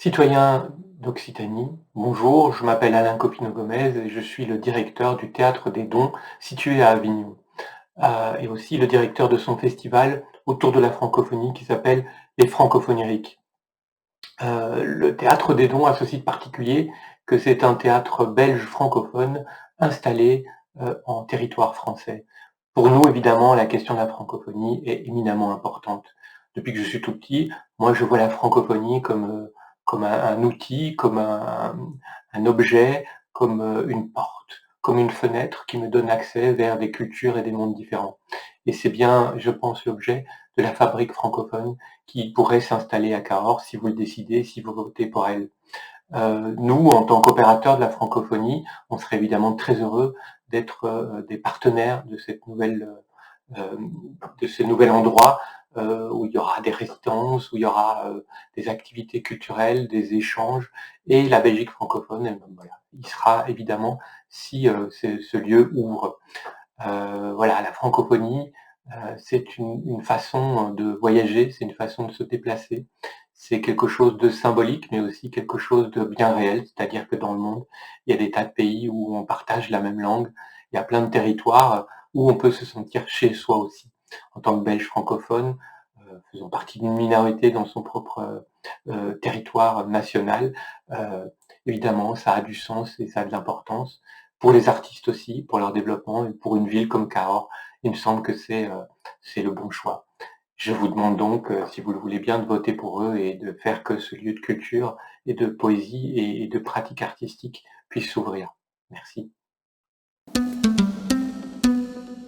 Citoyens d'Occitanie, bonjour, je m'appelle Alain Copino-Gomez et je suis le directeur du Théâtre des Dons situé à Avignon, et aussi le directeur de son festival autour de la francophonie qui s'appelle les Francophoniques. Le Théâtre des Dons a ce site particulier que c'est un théâtre belge francophone installé en territoire français. Pour nous, évidemment, la question de la francophonie est éminemment importante. Depuis que je suis tout petit, moi, je vois la francophonie comme un outil, comme un objet, comme une porte, comme une fenêtre qui me donne accès vers des cultures et des mondes différents. Et c'est bien, je pense, l'objet de la fabrique francophone qui pourrait s'installer à Cahors si vous le décidez, si vous votez pour elle. Nous, en tant qu'opérateurs de la francophonie, on serait évidemment très heureux d'être des partenaires de de ce nouvel endroit où il y aura des résidences, où il y aura des activités culturelles, des échanges, et la Belgique francophone, voilà, il sera évidemment si ce lieu ouvre. Voilà, la francophonie, c'est une façon de voyager, c'est une façon de se déplacer. C'est quelque chose de symbolique, mais aussi quelque chose de bien réel, c'est-à-dire que dans le monde, il y a des tas de pays où on partage la même langue, il y a plein de territoires où on peut se sentir chez soi aussi. En tant que Belge francophone, faisant partie d'une minorité dans son propre territoire national, évidemment, ça a du sens et ça a de l'importance. Pour les artistes aussi, pour leur développement et pour une ville comme Cahors, il me semble que c'est le bon choix. Je vous demande donc, si vous le voulez bien, de voter pour eux et de faire que ce lieu de culture et de poésie et de pratique artistique puisse s'ouvrir. Merci.